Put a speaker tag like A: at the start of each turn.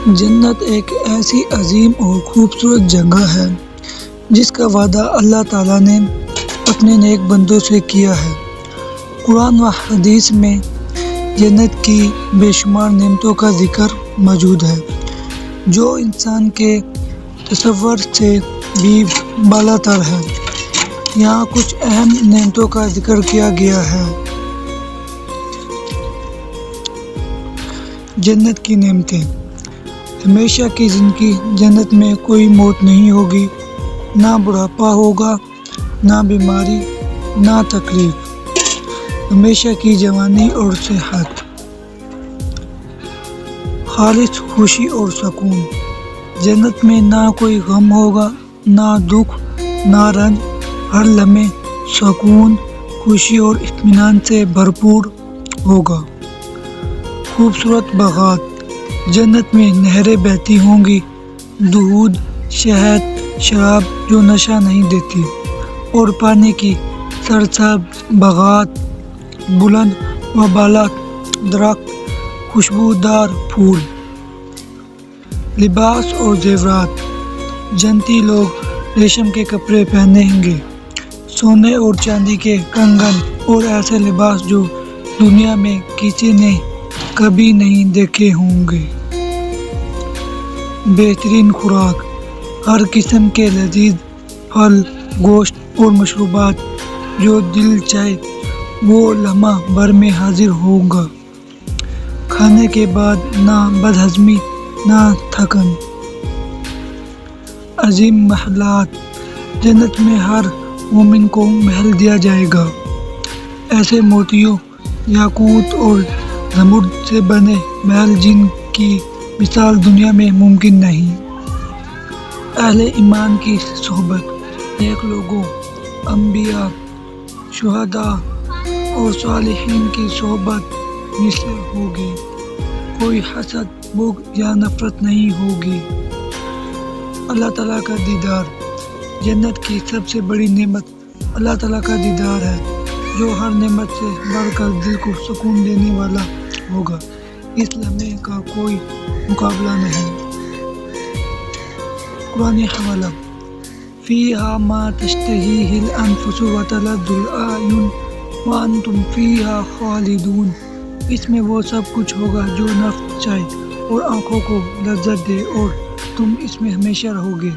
A: جنت ایک ایسی عظیم اور خوبصورت جگہ ہے جس کا وعدہ اللہ تعالیٰ نے اپنے نیک بندوں سے کیا ہے۔ قرآن و حدیث میں جنت کی بے شمار نعمتوں کا ذکر موجود ہے جو انسان کے تصور سے بھی بالا تر ہے۔ یہاں کچھ اہم نعمتوں کا ذکر کیا گیا ہے۔ جنت کی نعمتیں: ہمیشہ کی زندگی۔ جنت میں کوئی موت نہیں ہوگی، نہ بڑھاپا ہوگا، نہ بیماری، نہ تکلیف۔ ہمیشہ کی جوانی اور صحت۔ خالص خوشی اور سکون۔ جنت میں نہ کوئی غم ہوگا، نہ دکھ، نہ رنج۔ ہر لمحے سکون، خوشی اور اطمینان سے بھرپور ہوگا۔ خوبصورت باغات۔ جنت میں نہریں بہتی ہوں گی، دودھ، شہد، شراب جو نشہ نہیں دیتی، اور پانی کی سرسبز باغات، بلند و بالا درخت، خوشبودار پھول۔ لباس اور زیورات۔ جنتی لوگ ریشم کے کپڑے پہنیں گے، سونے اور چاندی کے کنگن اور ایسے لباس جو دنیا میں کسی نے کبھی نہیں دیکھے ہوں گے۔ بہترین خوراک۔ ہر قسم کے لذیذ پھل، گوشت اور مشروبات جو دل چاہے وہ لمحہ بھر میں حاضر ہوگا۔ کھانے کے بعد نہ بدہضمی نہ تھکن۔ عظیم محلات۔ جنت میں ہر مومن کو محل دیا جائے گا، ایسے موتیوں، یاقوت اور زمرد سے بنے محل جن کی مثال دنیا میں ممکن نہیں۔ اہل ایمان کی صحبت۔ نیک لوگوں، انبیاء، شہداء اور صالحین کی صحبت مثل ہوگی۔ کوئی حسد، بغض یا نفرت نہیں ہوگی۔ اللہ تعالیٰ کا دیدار۔ جنت کی سب سے بڑی نعمت اللہ تعالیٰ کا دیدار ہے جو ہر نعمت سے بڑھ کر دل کو سکون دینے والا ہوگا۔ اس لمحے کا کوئی مقابلہ نہیں۔ قرآنی حوالہ: فیہا ما تشتہیہ الانفس وتلذ الاعین وانتم فیہا خالدون۔ اس میں وہ سب کچھ ہوگا جو نفس چاہے اور آنکھوں کو لذت دے اور تم اس میں ہمیشہ رہو گے۔